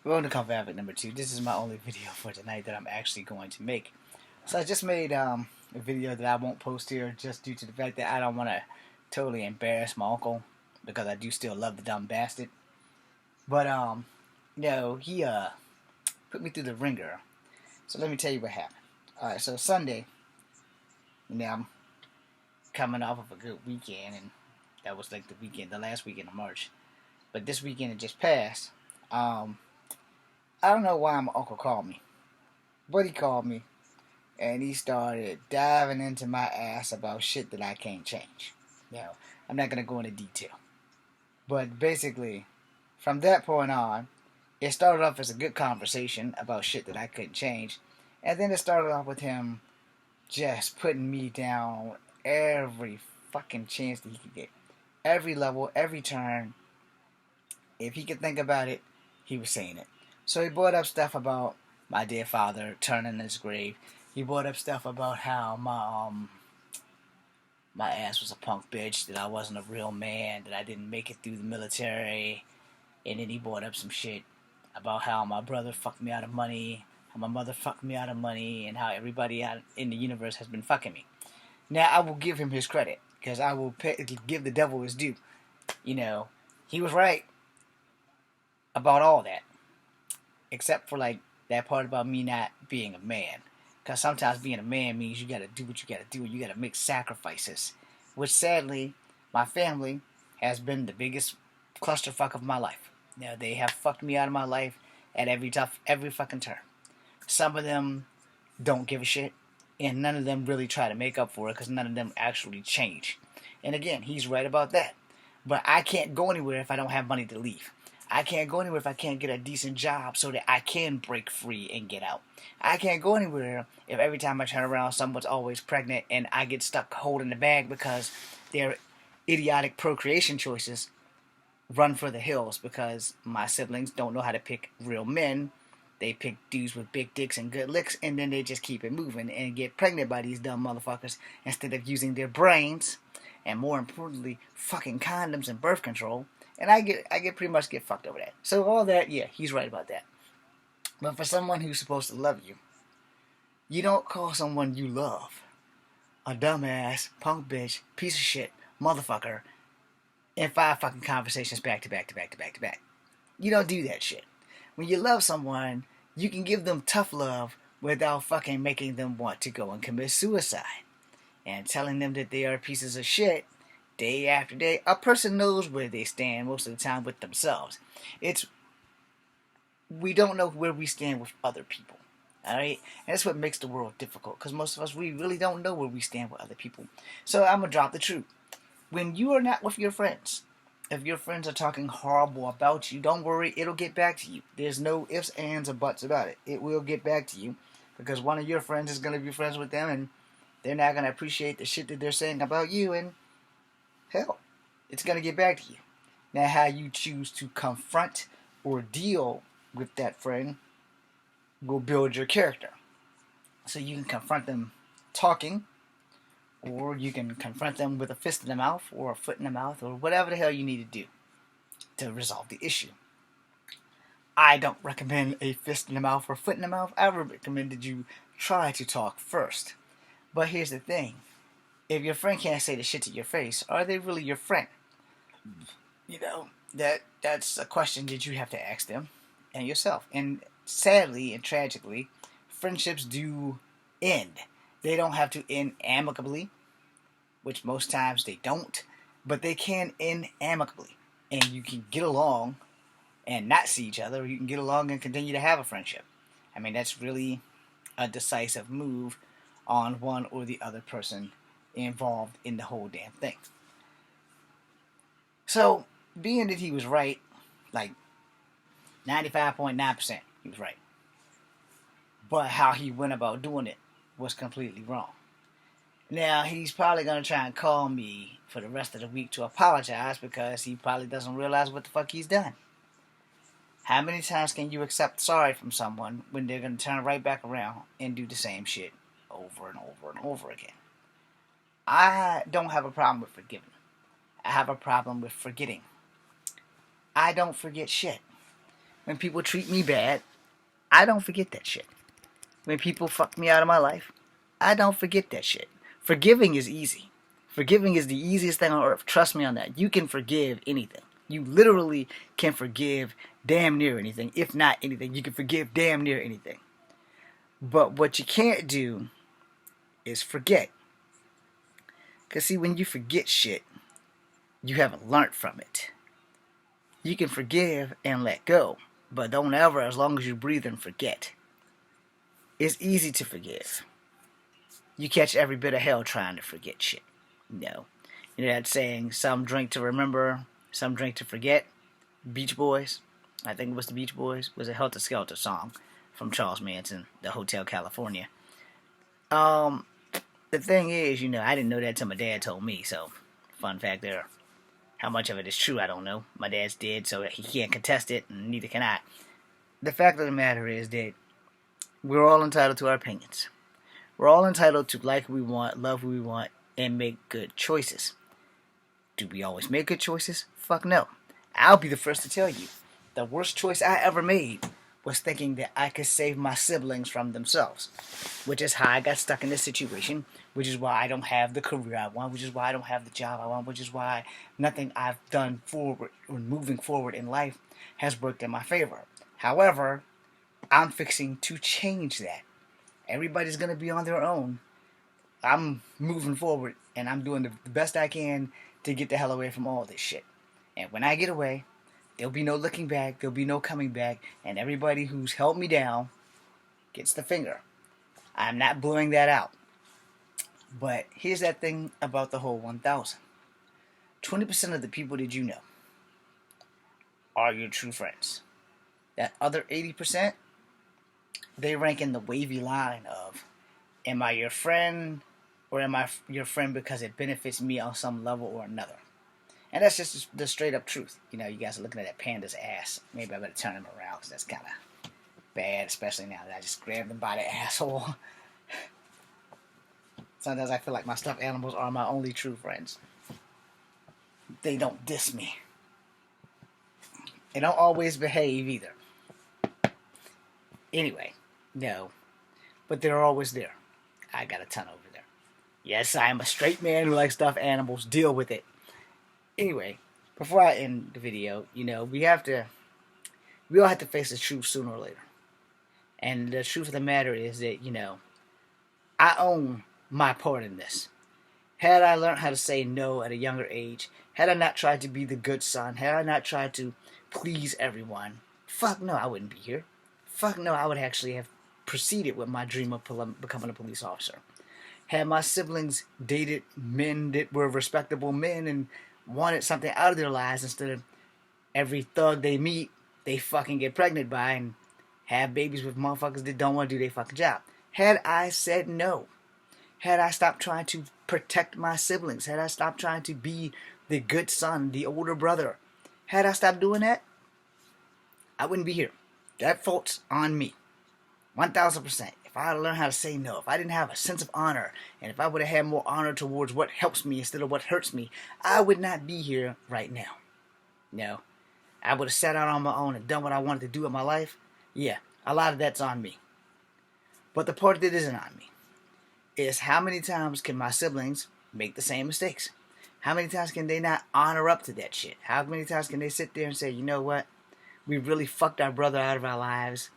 Welcome to Comfort Havoc number 2. This is my only video for tonight that I'm actually going to make. So I just made a video that I won't post here just due to the fact that I don't want to totally embarrass my uncle, because I do still love the dumb bastard. But he put me through the ringer. So let me tell you what happened. Alright, so Sunday, I'm coming off of a good weekend, and that was like the last weekend of March. But this weekend it just passed. I don't know why my uncle called me, but he called me, and he started diving into my ass about shit that I can't change. I'm not gonna go into detail, but basically, from that point on, it started off as a good conversation about shit that I couldn't change, and then it started off with him just putting me down every fucking chance that he could get, every level, every turn. If he could think about it, he was saying it. So he brought up stuff about my dear father turning in his grave. He brought up stuff about how my ass was a punk bitch, that I wasn't a real man, that I didn't make it through the military. And then he brought up some shit about how my brother fucked me out of money, how my mother fucked me out of money, and how everybody out in the universe has been fucking me. Now, I will give him his credit, because I will give the devil his due. He was right about all that, except for like that part about me not being a man. Because sometimes being a man means you gotta do what you gotta do. You gotta make sacrifices, which sadly, my family has been the biggest clusterfuck of my life. They have fucked me out of my life at every fucking turn. Some of them don't give a shit, and none of them really try to make up for it, because none of them actually change. And again, he's right about that. But I can't go anywhere if I don't have money to leave. I can't go anywhere if I can't get a decent job so that I can break free and get out. I can't go anywhere if every time I turn around someone's always pregnant and I get stuck holding the bag because their idiotic procreation choices run for the hills, because my siblings don't know how to pick real men. They pick dudes with big dicks and good licks, and then they just keep it moving and get pregnant by these dumb motherfuckers instead of using their brains, and more importantly, fucking condoms and birth control. And I pretty much get fucked over that. So all that, yeah, he's right about that. But for someone who's supposed to love you, you don't call someone you love a dumbass, punk bitch, piece of shit, motherfucker in 5 fucking conversations back to back to back to back to back. You don't do that shit. When you love someone, you can give them tough love without fucking making them want to go and commit suicide. And telling them that they are pieces of shit day after day. A person knows where they stand most of the time with themselves. We don't know where we stand with other people. Alright? And that's what makes the world difficult, because most of us, we really don't know where we stand with other people. So I'm going to drop the truth. When you are not with your friends, if your friends are talking horrible about you, don't worry, it'll get back to you. There's no ifs, ands, or buts about it. It will get back to you, because one of your friends is going to be friends with them, and they're not going to appreciate the shit that they're saying about you, and hell, it's going to get back to you. Now, how you choose to confront or deal with that friend will build your character. So you can confront them talking, or you can confront them with a fist in the mouth, or a foot in the mouth, or whatever the hell you need to do to resolve the issue. I don't recommend a fist in the mouth or a foot in the mouth. I recommend that you try to talk first. But here's the thing. If your friend can't say the shit to your face, are they really your friend? That's a question that you have to ask them and yourself. And sadly and tragically, friendships do end. They don't have to end amicably, which most times they don't, but they can end amicably. And you can get along and not see each other, or you can get along and continue to have a friendship. I mean, that's really a decisive move on one or the other person involved in the whole damn thing. So, being that he was right, like 95.9%, he was right. But how he went about doing it was completely wrong. Now, he's probably going to try and call me for the rest of the week to apologize, because he probably doesn't realize what the fuck he's done. How many times can you accept sorry from someone when they're going to turn right back around and do the same shit over and over and over again? I don't have a problem with forgiving. I have a problem with forgetting. I don't forget shit. When people treat me bad, I don't forget that shit. When people fuck me out of my life, I don't forget that shit. Forgiving is easy. Forgiving is the easiest thing on earth. Trust me on that. You can forgive anything. You literally can forgive damn near anything. If not anything, you can forgive damn near anything. But what you can't do is forget. Because see, when you forget shit, you haven't learned from it. You can forgive and let go, but don't ever, as long as you breathe, and forget. It's easy to forgive. You catch every bit of hell trying to forget shit. No. You know that saying, some drink to remember, some drink to forget? Beach Boys, I think it was the Beach Boys, was a Helter Skelter song from Charles Manson, the Hotel California. The thing is, I didn't know that till my dad told me, so fun fact there. How much of it is true, I don't know. My dad's dead, so he can't contest it, and neither can I. The fact of the matter is that we're all entitled to our opinions. We're all entitled to like who we want, love who we want, and make good choices. Do we always make good choices? Fuck no. I'll be the first to tell you. The worst choice I ever made was thinking that I could save my siblings from themselves. Which is how I got stuck in this situation. Which is why I don't have the career I want. Which is why I don't have the job I want. Which is why nothing I've done forward or moving forward in life has worked in my favor. However, I'm fixing to change that. Everybody's going to be on their own. I'm moving forward, and I'm doing the best I can to get the hell away from all this shit. And when I get away, there'll be no looking back, there'll be no coming back, and everybody who's held me down gets the finger. I'm not blowing that out. But here's that thing about the whole 1,000. 20% of the people that you know are your true friends. That other 80%, they rank in the wavy line of, am I your friend, or am I your friend because it benefits me on some level or another? And that's just the straight up truth. You guys are looking at that panda's ass. Maybe I better turn him around because that's kind of bad, especially now that I just grabbed him by the asshole. Sometimes I feel like my stuffed animals are my only true friends. They don't diss me. They don't always behave either. Anyway, no. But they're always there. I got a ton over there. Yes, I am a straight man who likes stuffed animals. Deal with it. Anyway, before I end the video, we all have to face the truth sooner or later. And the truth of the matter is that, I own my part in this. Had I learned how to say no at a younger age, had I not tried to be the good son, had I not tried to please everyone, fuck no, I wouldn't be here. Fuck no, I would actually have proceeded with my dream of becoming a police officer. Had my siblings dated men that were respectable men and wanted something out of their lives instead of every thug they meet, they fucking get pregnant by and have babies with motherfuckers that don't want to do their fucking job. Had I said no, had I stopped trying to protect my siblings, had I stopped trying to be the good son, the older brother, had I stopped doing that, I wouldn't be here. That fault's on me. 1,000%. If I had learned how to say no, if I didn't have a sense of honor, and if I would have had more honor towards what helps me instead of what hurts me, I would not be here right now. No. I would have sat out on my own and done what I wanted to do in my life. Yeah, a lot of that's on me. But the part that isn't on me is how many times can my siblings make the same mistakes? How many times can they not honor up to that shit? How many times can they sit there and say, you know what? We really fucked our brother out of our lives.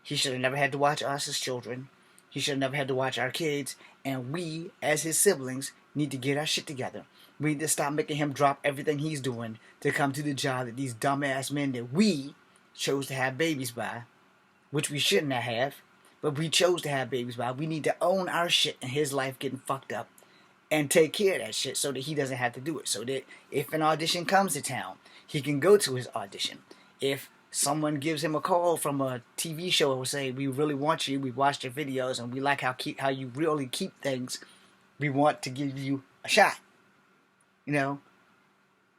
He should have never had to watch us as children. He should have never had to watch our kids. And we, as his siblings, need to get our shit together. We need to stop making him drop everything he's doing to come to the job that these dumbass men that we chose to have babies by, which we shouldn't have, but we chose to have babies by. We need to own our shit in his life getting fucked up and take care of that shit so that he doesn't have to do it. So that if an audition comes to town, he can go to his audition. If someone gives him a call from a TV show and will say, we really want you, we watched your videos, and we like how you really keep things, we want to give you a shot.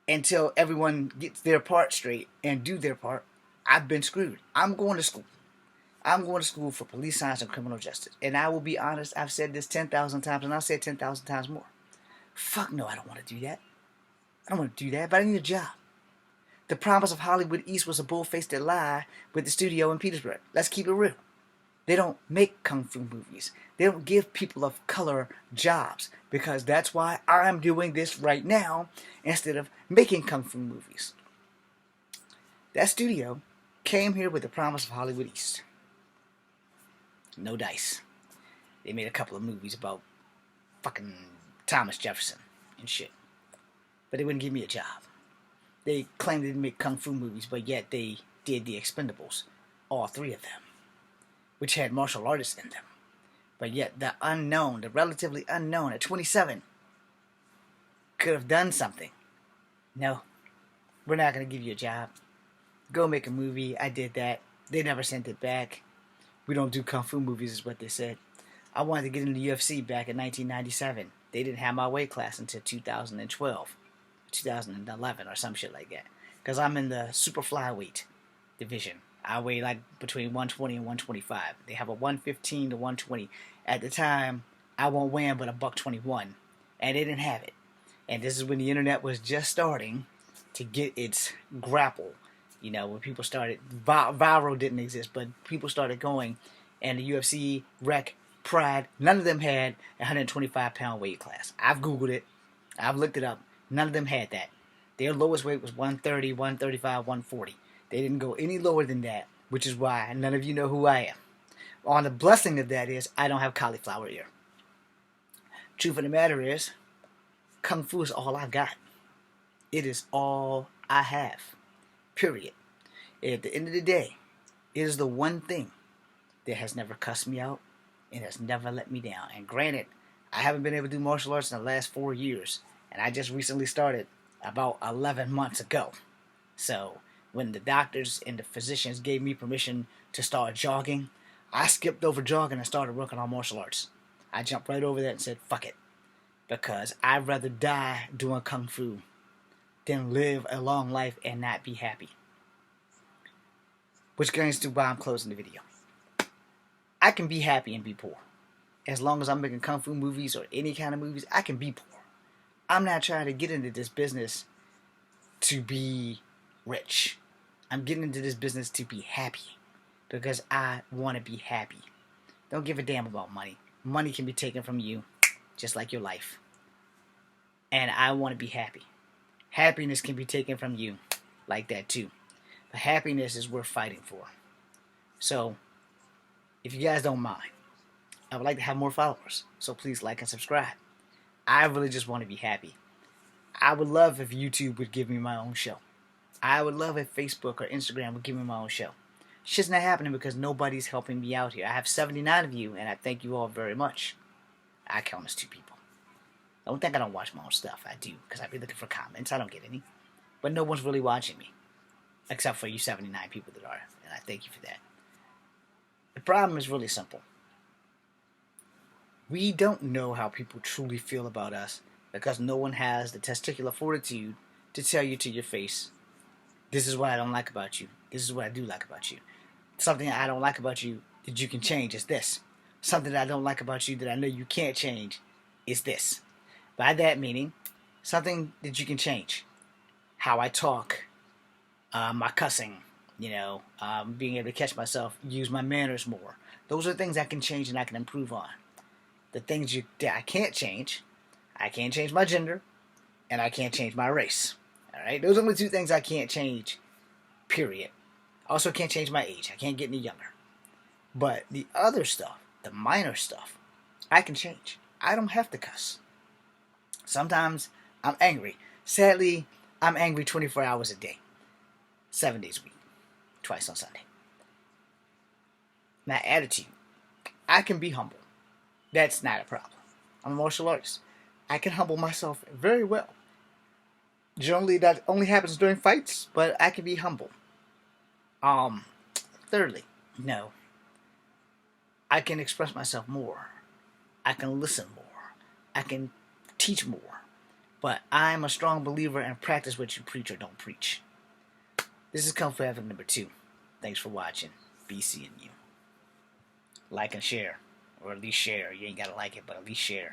Until everyone gets their part straight and do their part, I've been screwed. I'm going to school. I'm going to school for police science and criminal justice. And I will be honest, I've said this 10,000 times, and I'll say it 10,000 times more. Fuck no, I don't want to do that. I don't want to do that, but I need a job. The promise of Hollywood East was a bull-faced lie with the studio in Petersburg. Let's keep it real. They don't make kung fu movies. They don't give people of color jobs, because that's why I'm doing this right now instead of making kung fu movies. That studio came here with the promise of Hollywood East. No dice. They made a couple of movies about fucking Thomas Jefferson and shit. But they wouldn't give me a job. They claimed they didn't make kung fu movies, but yet they did The Expendables, all three of them, which had martial artists in them. But yet the unknown, the relatively unknown at 27, could have done something. No, we're not going to give you a job. Go make a movie. I did that. They never sent it back. We don't do kung fu movies is what they said. I wanted to get into the UFC back in 1997. They didn't have my weight class until 2012. 2011 or some shit like that, because I'm in the super flyweight division. I weigh like between 120 and 125. They have a 115 to 120. At the time, I won't weigh in but a $121, and they didn't have it. And this is when the internet was just starting to get its grapple. You know, when people started, viral didn't exist, but people started going, and the UFC, Rec, Pride, none of them had a 125-pound weight class. I've Googled it. I've looked it up. None of them had that. Their lowest weight was 130, 135, 140. They didn't go any lower than that, which is why none of you know who I am. On the blessing of that is, I don't have cauliflower ear. Truth of the matter is, kung fu is all I got. It is all I have. Period. At the end of the day, it is the one thing that has never cussed me out and has never let me down. And granted, I haven't been able to do martial arts in the last 4 years. And I just recently started about 11 months ago. So when the doctors and the physicians gave me permission to start jogging, I skipped over jogging and started working on martial arts. I jumped right over that and said, fuck it. Because I'd rather die doing kung fu than live a long life and not be happy. Which brings to why I'm closing the video. I can be happy and be poor. As long as I'm making kung fu movies or any kind of movies, I can be poor. I'm not trying to get into this business to be rich. I'm getting into this business to be happy, because I want to be happy. Don't give a damn about money. Money can be taken from you, just like your life. And I want to be happy. Happiness can be taken from you, like that too. But happiness is worth fighting for. So, if you guys don't mind, I would like to have more followers. So please like and subscribe. I really just want to be happy. I would love if YouTube would give me my own show. I would love if Facebook or Instagram would give me my own show. Shit's not happening because nobody's helping me out here. I have 79 of you, and I thank you all very much. I count as 2 people. Don't think I don't watch my own stuff. I do, because I be looking for comments. I don't get any. But no one's really watching me. Except for you 79 people that are, and I thank you for that. The problem is really simple. We don't know how people truly feel about us because no one has the testicular fortitude to tell you to your face, this is what I don't like about you. This is what I do like about you. Something I don't like about you that you can change is this. Something that I don't like about you that I know you can't change is this. By that meaning, something that you can change. How I talk, my cussing, being able to catch myself, use my manners more. Those are things I can change and I can improve on. The things that I can't change my gender, and I can't change my race. Alright? Those are the only 2 things I can't change, period. Also can't change my age. I can't get any younger. But the other stuff, the minor stuff, I can change. I don't have to cuss. Sometimes I'm angry. Sadly, I'm angry 24 hours a day. 7 days a week. Twice on Sunday. My attitude. I can be humble. That's not a problem. I'm a martial artist. I can humble myself very well. Generally, that only happens during fights, but I can be humble. Thirdly, no. I can express myself more. I can listen more. I can teach more. But I'm a strong believer in practice what you preach or don't preach. This is Kung Fu Havoc number 2. Thanks for watching. Be seeing you. Like and share. Or at least share. You ain't gotta like it, but at least share.